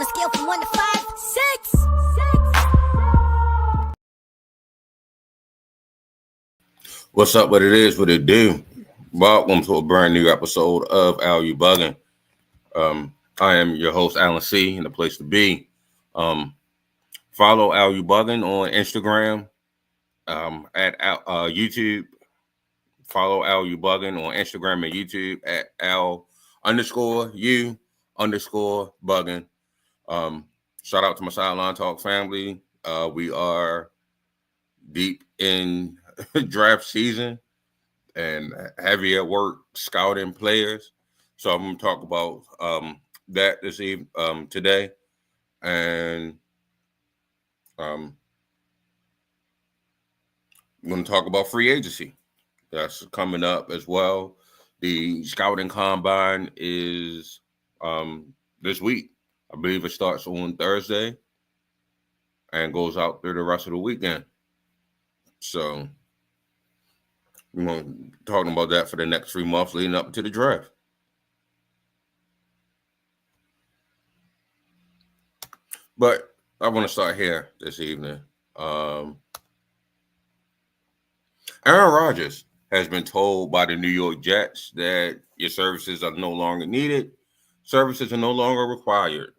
On a scale from 1 to 5, 6. What's up? What it is? What it do? Welcome to a brand new episode of Al You Bugging. I am your host Alan C. And the place to be. Follow Al You Bugging on Instagram, at YouTube. Follow Al You Bugging on Instagram and YouTube at Al_U_Bugging. Shout out to my Sideline Talk family. We are deep in draft season and heavy at work scouting players. So I'm going to talk about that this evening, today, and I'm going to talk about free agency. That's coming up as well. The scouting combine is this week. I believe it starts on Thursday and goes out through the rest of the weekend. So we're going to be talking about that for the next 3 months leading up to the draft. But I want to start here this evening. Aaron Rodgers has been told by the New York Jets that your services are no longer needed. Services are no longer required.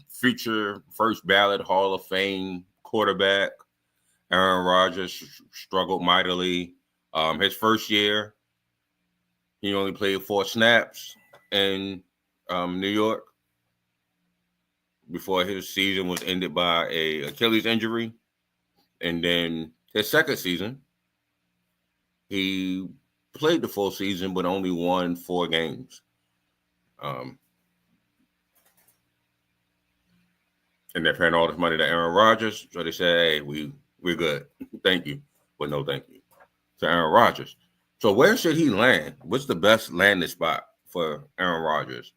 Future first ballot Hall of Fame quarterback Aaron Rodgers struggled mightily. His first year, he only played 4 snaps in New York before his season was ended by a Achilles injury. And then his second season, he played the full season but only won 4 games. And they're paying all this money to Aaron Rodgers, so they say, hey, we're good. Thank you, but no thank you to Aaron Rodgers. So where should he land? What's the best landing spot for Aaron Rodgers?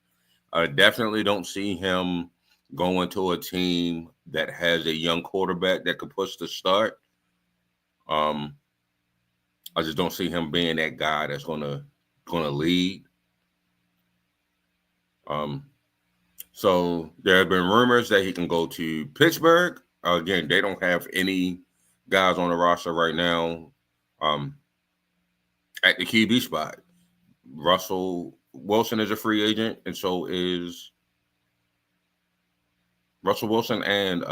I definitely don't see him going to a team that has a young quarterback that could push the start. I just don't see him being that guy that's gonna lead. So there have been rumors that he can go to Pittsburgh. Again, they don't have any guys on the roster right now at the QB spot. Russell Wilson is a free agent, and so is Russell Wilson and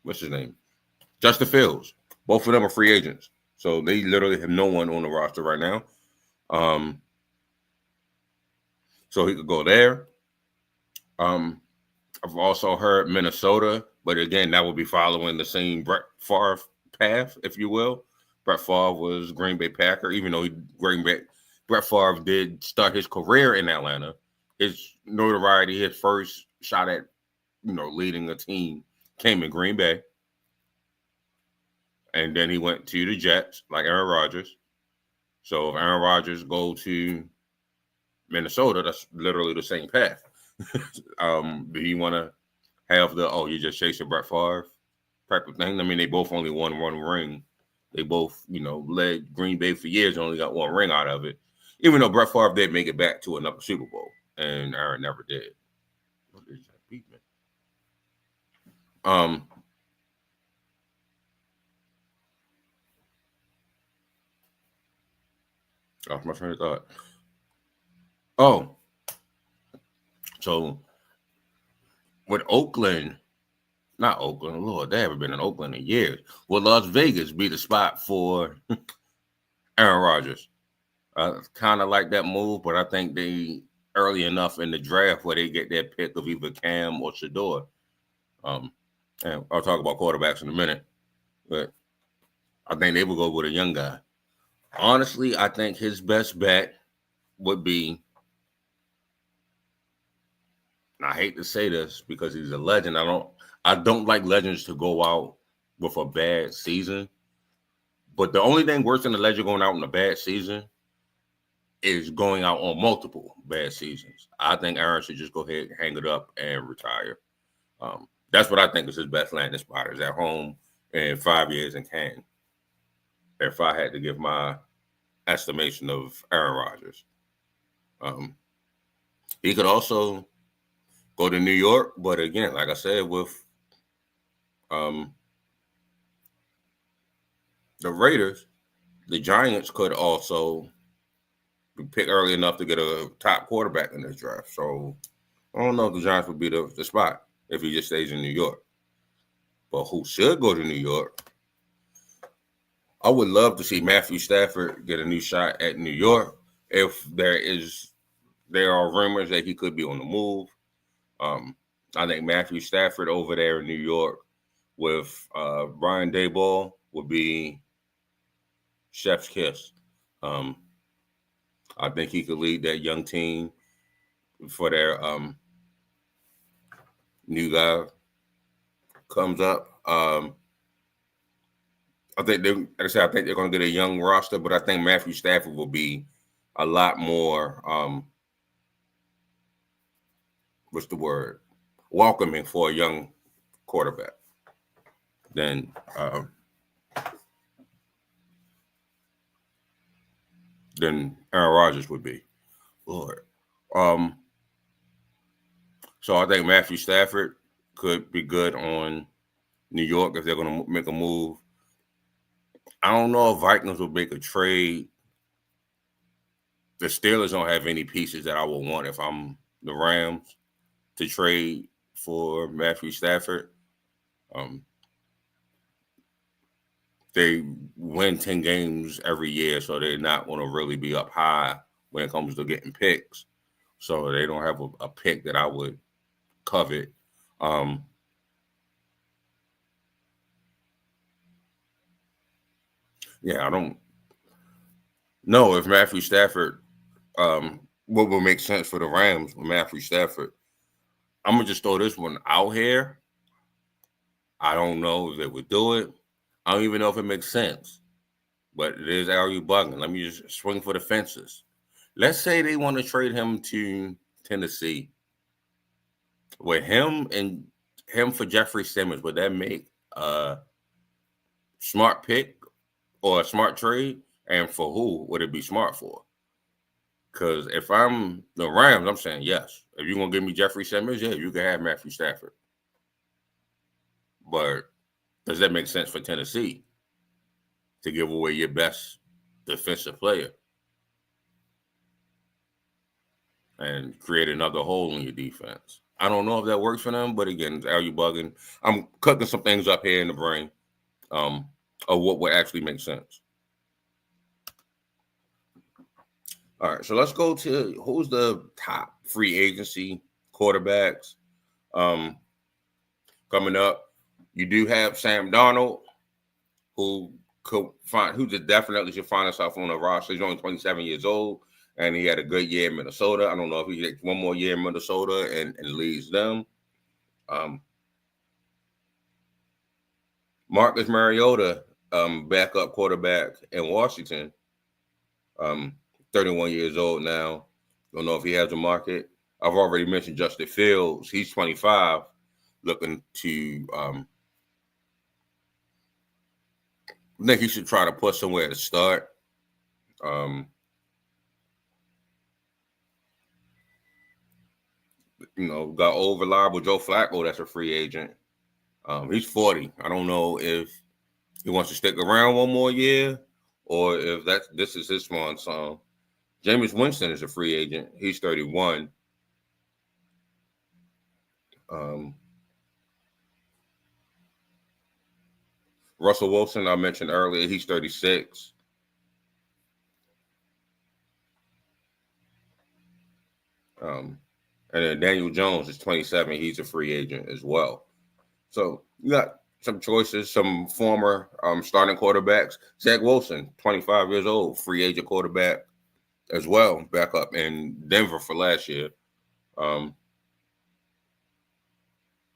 what's his name? Justin Fields. Both of them are free agents. So they literally have no one on the roster right now. So he could go there. I've also heard Minnesota, but again, that would be following the same Brett Favre path, if you will. Brett Favre was Green Bay Packer, even though Brett Favre did start his career in Atlanta. His notoriety, his first shot at leading a team came in Green Bay. And then he went to the Jets, like Aaron Rodgers. So if Aaron Rodgers go to Minnesota, that's literally the same path. Do you want to have you're just chasing Brett Favre type of thing? I mean, they both only won 1 ring. They both, led Green Bay for years, only got 1 ring out of it. Even though Brett Favre did make it back to another Super Bowl, and Aaron never did. What is that beat, man? Off my train of thought. Oh, so with not Oakland, Lord, they haven't been in Oakland in years. Will Las Vegas be the spot for Aaron Rodgers? Kind of like that move, but I think they early enough in the draft where they get their pick of either Cam or Shador. And I'll talk about quarterbacks in a minute, but I think they will go with a young guy. Honestly, I think his best bet would be, and I hate to say this because he's a legend. I don't like legends to go out with a bad season. But the only thing worse than a legend going out in a bad season is going out on multiple bad seasons. I think Aaron should just go ahead and hang it up and retire. That's what I think is his best landing spot, is at home in 5 years in Canton. If I had to give my estimation of Aaron Rodgers. He could also go to New York. But again, like I said, with the Raiders, the Giants could also be picked early enough to get a top quarterback in this draft. So I don't know if the Giants would be the spot if he just stays in New York. But who should go to New York? I would love to see Matthew Stafford get a new shot at New York. If there are rumors that he could be on the move. I think Matthew Stafford over there in New York with Brian Daboll would be chef's kiss. I think he could lead that young team for their new guy comes up. I think I think they're going to get a young roster, but I think Matthew Stafford will be a lot more what's the word? Welcoming for a young quarterback than Aaron Rodgers would be. Lord. So I think Matthew Stafford could be good on New York if they're going to make a move. I don't know if Vikings will make a trade. The Steelers don't have any pieces that I would want if I'm the Rams to trade for Matthew Stafford. They win 10 games every year, so they're not going to really be up high when it comes to getting picks. So they don't have a pick that I would covet. Yeah, I don't know if Matthew Stafford, what will make sense for the Rams with Matthew Stafford. I'm going to just throw this one out here. I don't know if they would do it. I don't even know if it makes sense. But it is Ari Buggin. Let me just swing for the fences. Let's say they want to trade him to Tennessee. With him for Jeffrey Simmons, would that make a smart pick or a smart trade? And for who would it be smart for? Because if I'm the Rams, I'm saying yes. If you're going to give me Jeffrey Simmons, yeah, you can have Matthew Stafford. But does that make sense for Tennessee to give away your best defensive player and create another hole in your defense? I don't know if that works for them, but again, are you bugging? I'm cooking some things up here in the brain of what would actually make sense. All right, so let's go to who's the top free agency quarterbacks coming up. You do have Sam Darnold, who definitely should find himself on the roster. He's only 27 years old, and he had a good year in Minnesota. I don't know if he gets one more year in Minnesota and leads them. Marcus Mariota, backup quarterback in Washington, 31 years old now. Don't know if he has a market. I've already mentioned Justin Fields. He's 25, looking to I think he should try to put somewhere to start. Got old reliable Joe Flacco. That's a free agent. He's 40. I don't know if he wants to stick around one more year or if this is his swan song. Jameis Winston is a free agent. He's 31. Russell Wilson, I mentioned earlier, he's 36. And then Daniel Jones is 27. He's a free agent as well. So you got some choices, some former starting quarterbacks. Zach Wilson, 25 years old, free agent quarterback as well, back up in Denver for last year. So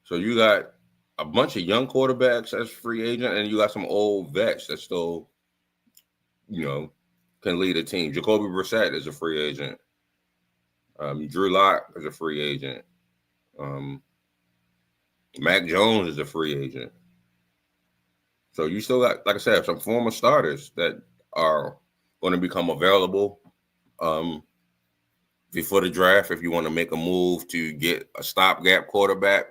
you got a bunch of young quarterbacks as free agent, and you got some old vets that still, can lead a team. Jacoby Brissett is a free agent. Drew Lock is a free agent. Mac Jones is a free agent. So you still got, like I said, some former starters that are going to become available before the draft if you want to make a move to get a stopgap quarterback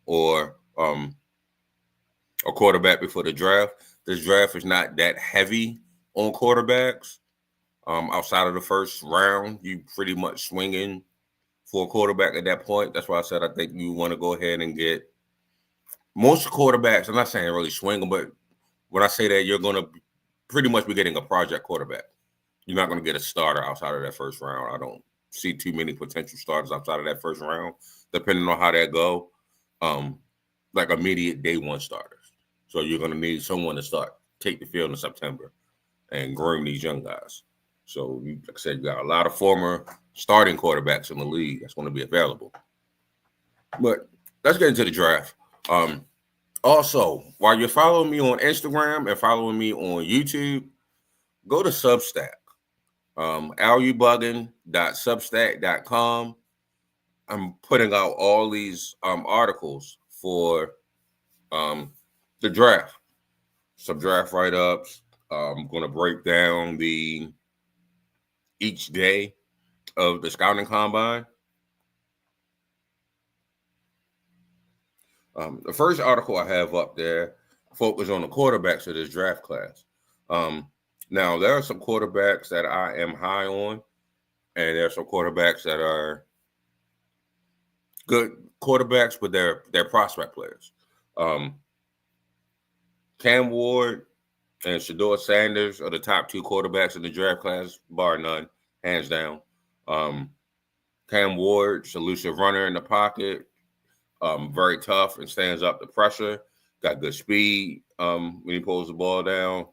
or a quarterback before the draft. This draft is not that heavy on quarterbacks. Outside of the first round, you pretty much swinging for a quarterback at that point. That's why I said I think you want to go ahead and get most quarterbacks. I'm not saying really swinging, but when I say that, you're going to pretty much be getting a project quarterback. You're not going to get a starter outside of that first round. I don't see too many potential starters outside of that first round, depending on how that go. Like immediate day one starters. So you're going to need someone to take the field in September and groom these young guys. So, like I said, you got a lot of former starting quarterbacks in the league that's going to be available. But let's get into the draft. Also, while you're following me on Instagram and following me on YouTube, go to Substack, alubuggin.substack.com. I'm putting out all these articles for the draft, some draft write-ups. I'm going to break down each day of the scouting combine. The first article I have up there focus on the quarterbacks of this draft class. Now, there are some quarterbacks that I am high on, and there are some quarterbacks that are good quarterbacks, but they're prospect players. Cam Ward and Shedeur Sanders are the top two quarterbacks in the draft class, bar none, hands down. Cam Ward's elusive runner in the pocket, very tough and stands up to pressure. Got good speed when he pulls the ball down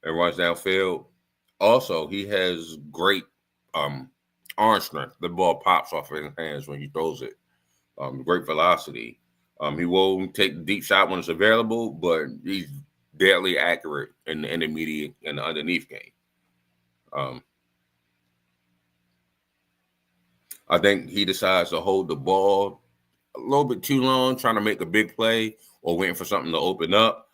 and runs downfield. Also, he has great arm strength. The ball pops off his hands when he throws it. Great velocity. He will take the deep shot when it's available, but he's deadly accurate in the intermediate and the underneath game. I think he decides to hold the ball a little bit too long, trying to make a big play or waiting for something to open up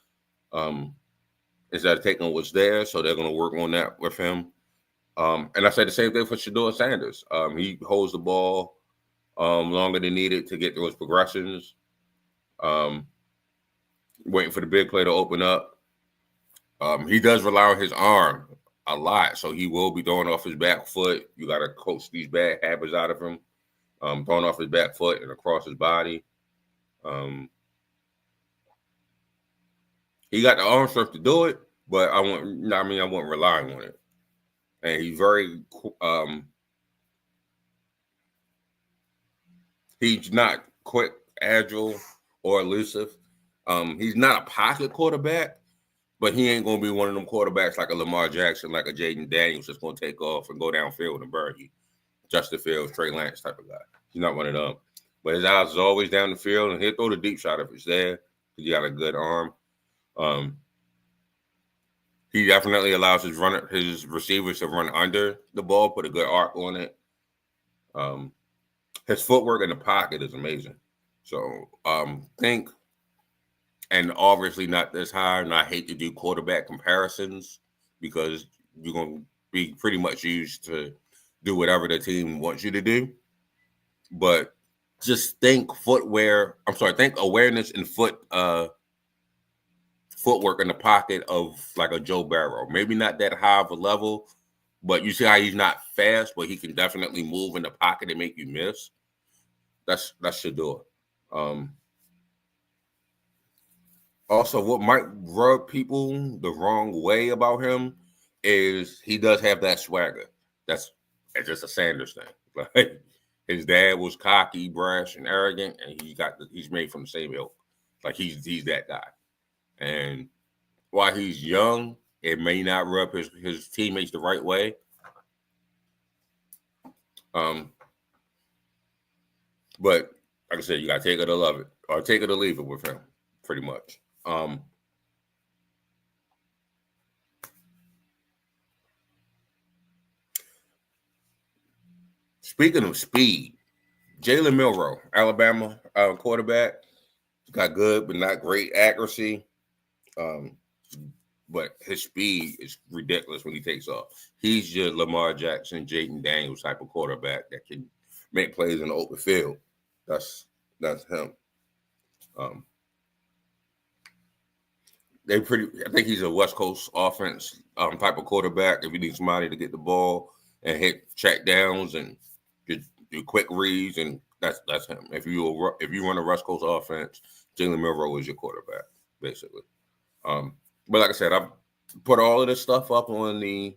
instead of taking what's there. So they're going to work on that with him. And I say the same thing for Shedeur Sanders. He holds the ball longer than needed to get those progressions, waiting for the big play to open up. He does rely on his arm a lot, so he will be throwing off his back foot. You got to coach these bad habits out of him, throwing off his back foot and across his body. He got the arm strength to do it, but I wouldn't rely on it. And he's very he's not quick, agile, or elusive. He's not a pocket quarterback, but he ain't going to be one of them quarterbacks like a Lamar Jackson, like a Jaden Daniels that's going to take off and go downfield and bury you. Justin Fields, Trey Lance type of guy. He's not one of them. But his eyes is always down the field, and he'll throw the deep shot if it's there because he got a good arm. He definitely allows his receivers to run under the ball, put a good arc on it. His footwork in the pocket is amazing. So and obviously not this high, and I hate to do quarterback comparisons because you're going to be pretty much used to do whatever the team wants you to do. But just think awareness and footwork in the pocket of like a Joe Burrow. Maybe not that high of a level, but you see how he's not fast, but he can definitely move in the pocket and make you miss. That's Shedeur. Also, what might rub people the wrong way about him is he does have that swagger. It's just a Sanders thing. Like his dad was cocky, brash, and arrogant, and he's made from the same ilk. Like he's that guy. And while he's young, it may not rub his teammates the right way. But like I said, you gotta take it or love it, or take it or leave it with him, pretty much. Speaking of speed, Jalen Milroe, Alabama quarterback, got good but not great accuracy. but his speed is ridiculous when he takes off. He's your Lamar Jackson, Jaden Daniels type of quarterback that can make plays in the open field. That's him. I think he's a West Coast offense type of quarterback. If you need somebody to get the ball and hit check downs and do quick reads, and that's him. If you run a West Coast offense, Jalen Milroe is your quarterback, basically. But like I said, I've put all of this stuff up on the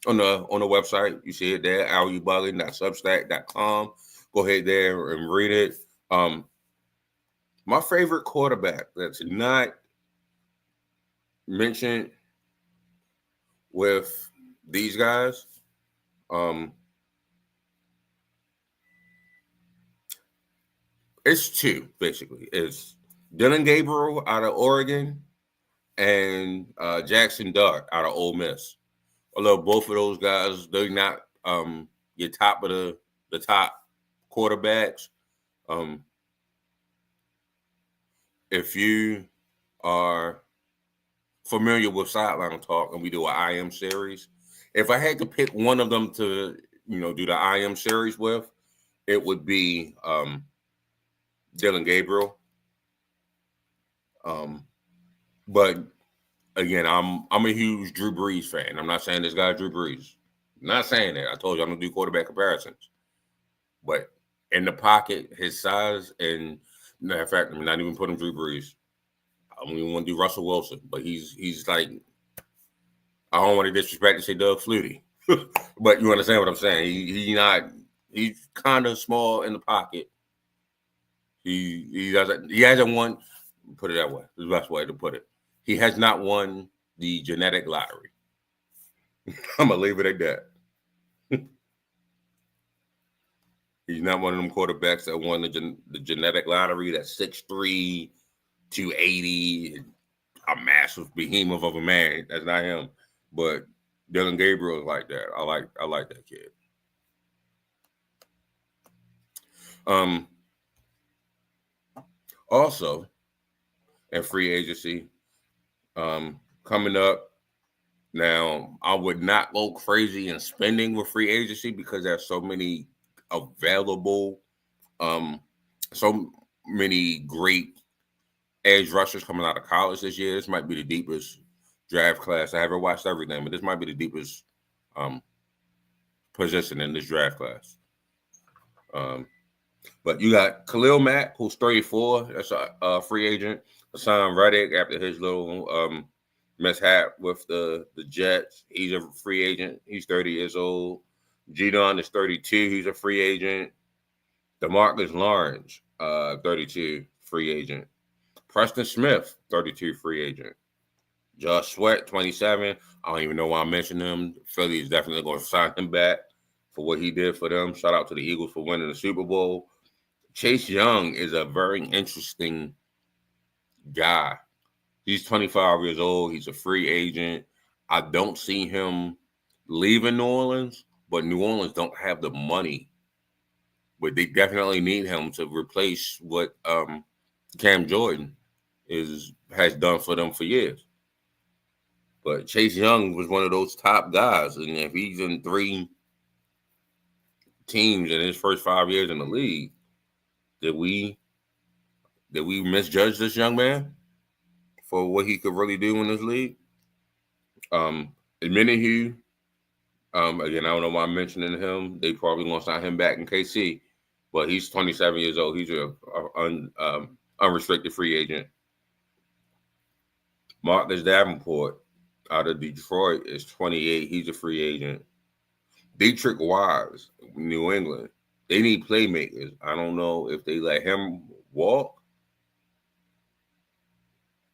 website. You see it there, alubugging.substack.com. Go ahead there and read it. My favorite quarterback that's not mentioned with these guys, it's two basically. It's Dylan Gabriel out of Oregon and Jackson Dart out of Ole Miss. Although both of those guys, they're not your top of the top quarterbacks. If you are familiar with Sideline Talk and we do an IM series, if I had to pick one of them to do the IM series with, it would be Dylan Gabriel. But again, I'm a huge Drew Brees fan. I'm not saying this guy's Drew Brees. I'm not saying that. I told you I'm gonna do quarterback comparisons. But in the pocket, his size, and matter of fact, I'm not even putting Drew Brees. I don't even want to do Russell Wilson, but he's like, I don't want to disrespect to say Doug Flutie, but you understand what I'm saying. He's kind of small in the pocket. He hasn't won. Put it that way. The best way to put it. He has not won the genetic lottery. I'm gonna leave it at that. He's not one of them quarterbacks that won the genetic lottery. That's 6'3", 280, a massive behemoth of a man. That's not him. But Dylan Gabriel is like that. I like that kid. Also, in free agency, coming up now, I would not go crazy in spending with free agency because there's so many available, so many great edge rushers coming out of college this year. This might be the deepest draft class. I haven't watched everything, but this might be the deepest position in this draft class. But you got Khalil Mack, who's 34. That's a free agent. Hassan Reddick, after his little mishap with the Jets, he's a free agent. He's 30 years old. Jadon is 32. He's a free agent. DeMarcus Lawrence, 32, free agent. Preston Smith, 32, free agent. Josh Sweat, 27. I don't even know why I'm mentioning him. Philly is definitely going to sign him back for what he did for them. Shout out to the Eagles for winning the Super Bowl. Chase Young is a very interesting guy. He's 25 years old. He's a free agent. I don't see him leaving New Orleans, but New Orleans don't have the money. But they definitely need him to replace what Cam Jordan has done for them for years. But Chase Young was one of those top guys, and if he's in 3 teams in his first 5 years in the league, did we misjudge this young man for what he could really do in this league? Minihue, again, I don't know why I'm mentioning him. They probably want to sign him back in KC, but he's 27 years old. He's an unrestricted free agent. Marcus Davenport out of Detroit is 28. He's a free agent. Dietrich Wise, New England. They need playmakers. I don't know if they let him walk,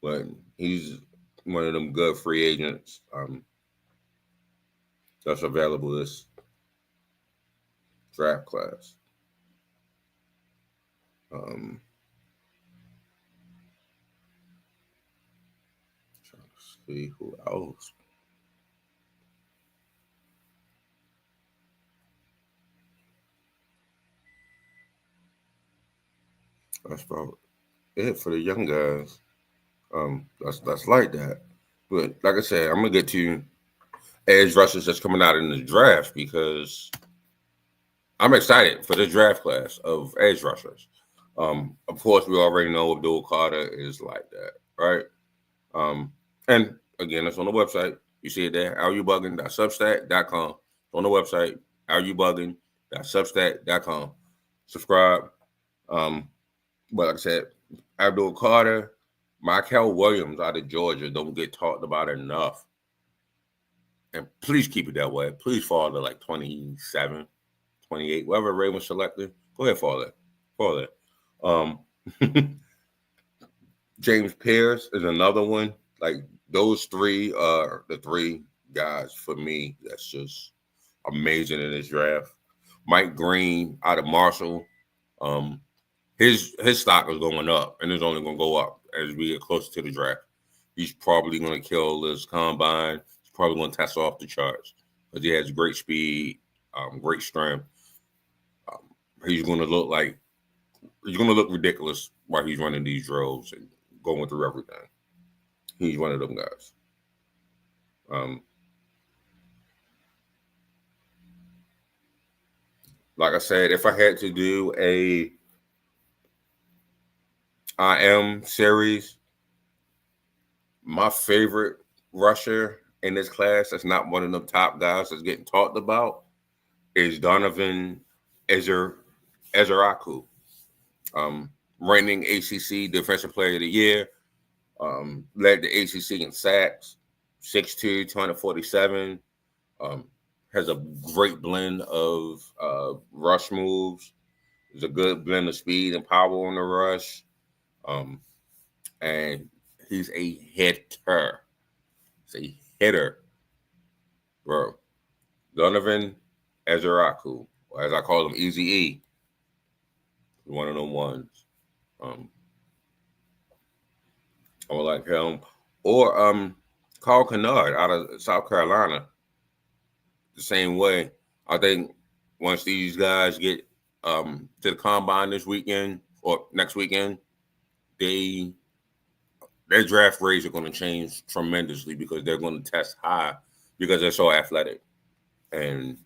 but he's one of them good free agents that's available this draft class. Trying to see who else. That's about it for the young guys. That's like that. But like I said, I'm gonna get to edge rushers that's coming out in the draft because I'm excited for the draft class of edge rushers. Of course, we already know Abdul Carter is like that, right? And again, it's on the website. You see it there, areyoubuging.substack.com. On the website, areyoubuging.substack.com. Subscribe. But like I said, Abdul Carter, Michael Williams out of Georgia don't get talked about enough. And please keep it that way. Please fall to like 27, 28, whatever Ravens selected. Go ahead, fall there. Fall there. James Pierce is another one. Like those three are the three guys for me that's just amazing in this draft. Mike Green out of Marshall. His stock is going up and it's only going to go up as we get closer to the draft. He's probably going to kill this combine. He's probably going to test off the charts because he has great speed, great strength. He's going to look ridiculous while he's running these drills and going through everything. He's one of them guys. Like I said, if I had to do a IM series, my favorite rusher in this class that's not one of the top guys that's getting talked about is Donovan Ezeraku, reigning ACC Defensive Player of the Year, led the ACC in sacks, 6'2", 247, has a great blend of rush moves. There's a good blend of speed and power on the rush. And he's a hitter. He's a hitter, bro. Donovan Ezeraku, or as I call him, Easy E. One of them ones. I would like him. Or Carl Kennard out of South Carolina. The same way. I think once these guys get to the combine this weekend or next weekend, their draft grades are going to change tremendously because they're going to test high because they're so athletic and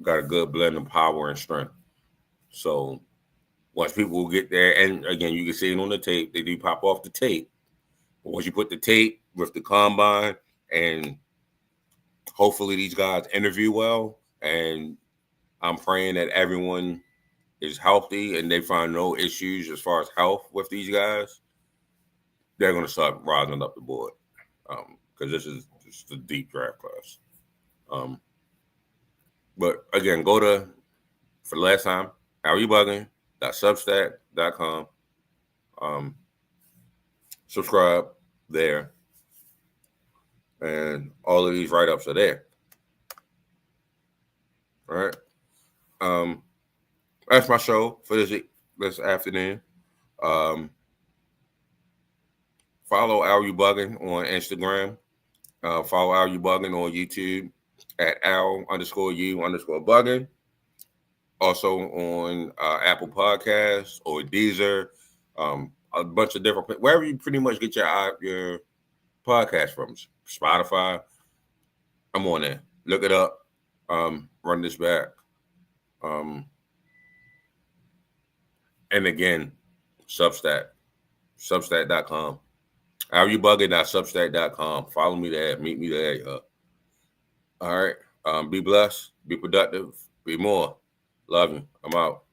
got a good blend of power and strength. So once people get there, and again, you can see it on the tape, they do pop off the tape. But once you put the tape with the combine, and hopefully these guys interview well, and I'm praying that everyone is healthy and they find no issues as far as health with these guys, they're going to start rising up the board because this is just a deep draft class. But again, go to, for the last time, areyoubuging.substack.com. Subscribe there. And all of these write-ups are there. All right. That's my show for this afternoon. Follow Are You Bugging on Instagram. Follow Are You Bugging on YouTube at Al_U_bugging. Also on Apple Podcasts or Deezer, a bunch of different, wherever you pretty much get your podcast from. Spotify, I'm on there. Look it up. Run this back. And again, Substack.com. areyoubuging.substack.com. Follow me there. Meet me there. All right. Be blessed. Be productive. Be more. Love you. I'm out.